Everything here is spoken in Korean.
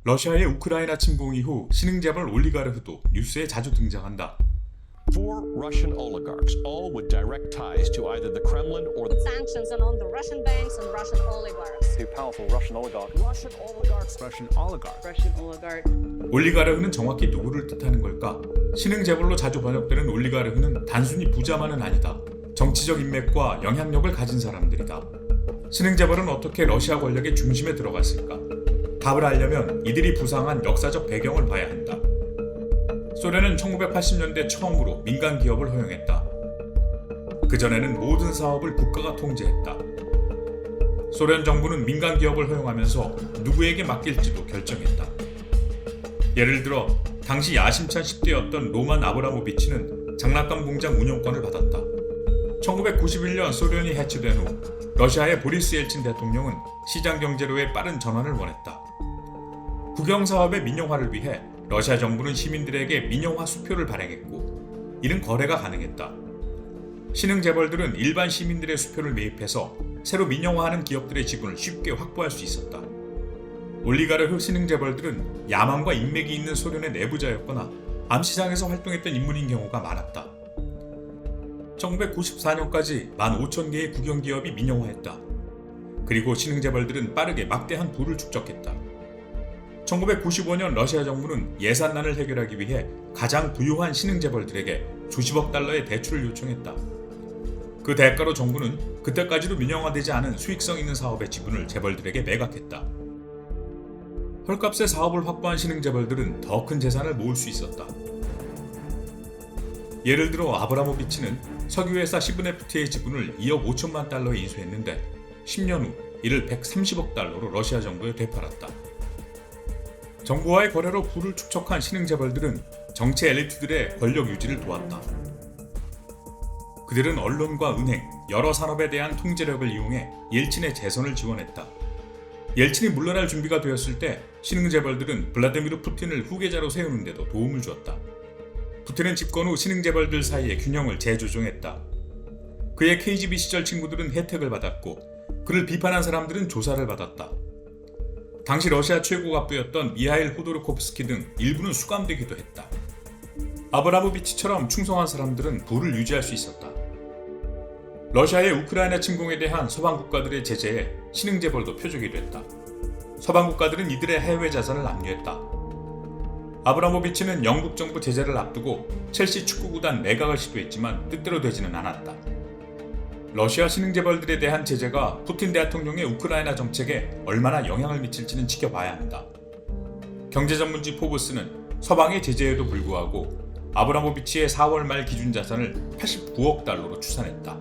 러시아의 우크라이나 침공 이후 신흥재벌 올리가르흐도 뉴스에 자주 등장한다. Four Russian oligarchs, all with direct ties to either the Kremlin or the sanctions on the Russian banks and Russian oligarchs. Two powerful Russian oligarchs. Russian oligarchs. Russian oligarchs. Russian oligarch. 올리가르흐는 정확히 누구를 뜻하는 걸까? 신흥재벌로 자주 번역되는 올리가르흐는 단순히 부자만은 아니다. 정치적 인맥과 영향력을 가진 사람들이다. 신흥재벌은 어떻게 러시아 권력의 중심에 들어갔을까? 답을 알려면 이들이 부상한 역사적 배경을 봐야 한다. 소련은 1980년대 처음으로 민간 기업을 허용했다. 그전에는 모든 사업을 국가가 통제했다. 소련 정부는 민간 기업을 허용하면서 누구에게 맡길지도 결정했다. 예를 들어 당시 야심찬 10대였던 로만 아브라모비치는 장난감 공장 운영권을 받았다. 1991년 소련이 해체된 후 러시아의 보리스 엘친 대통령은 시장 경제로의 빠른 전환을 원했다. 국영사업의 민영화를 위해 러시아 정부는 시민들에게 민영화 수표를 발행했고 이는 거래가 가능했다. 신흥재벌들은 일반 시민들의 수표를 매입해서 새로 민영화하는 기업들의 지분을 쉽게 확보할 수 있었다. 올리가르흐 신흥재벌들은 야망과 인맥이 있는 소련의 내부자였거나 암시장에서 활동했던 인물인 경우가 많았다. 1994년까지 15,000개의 국영기업이 민영화했다. 그리고 신흥재벌들은 빠르게 막대한 부를 축적했다. 1995년 러시아 정부는 예산난을 해결하기 위해 가장 부유한 신흥재벌들에게 수십억 달러의 대출을 요청했다. 그 대가로 정부는 그때까지도 민영화되지 않은 수익성 있는 사업의 지분을 재벌들에게 매각했다. 헐값에 사업을 확보한 신흥재벌들은 더 큰 재산을 모을 수 있었다. 예를 들어 아브라모비치는 석유회사 시브네프트의 지분을 2억 5천만 달러에 인수했는데 10년 후 이를 130억 달러로 러시아 정부에 되팔았다. 정부와의 거래로 부를 축적한 신흥재벌들은 정치 엘리트들의 권력 유지를 도왔다. 그들은 언론과 은행, 여러 산업에 대한 통제력을 이용해 옐친의 재선을 지원했다. 옐친이 물러날 준비가 되었을 때 신흥재벌들은 블라디미르 푸틴을 후계자로 세우는 데도 도움을 주었다. 푸틴은 집권 후 신흥재벌들 사이의 균형을 재조정했다. 그의 KGB 시절 친구들은 혜택을 받았고 그를 비판한 사람들은 조사를 받았다. 당시 러시아 최고 갑부였던 미하일 호도르코프스키 등 일부는 수감되기도 했다. 아브라모비치처럼 충성한 사람들은 부를 유지할 수 있었다. 러시아의 우크라이나 침공에 대한 서방 국가들의 제재에 신흥재벌도 표적이 됐다. 서방 국가들은 이들의 해외 자산을 압류했다. 아브라모비치는 영국 정부 제재를 앞두고 첼시 축구구단 매각을 시도했지만 뜻대로 되지는 않았다. 러시아 신흥재벌들에 대한 제재가 푸틴 대통령의 우크라이나 정책에 얼마나 영향을 미칠지는 지켜봐야 한다. 경제전문지 포브스는 서방의 제재에도 불구하고 아브라모비치의 4월 말 기준 자산을 89억 달러로 추산했다.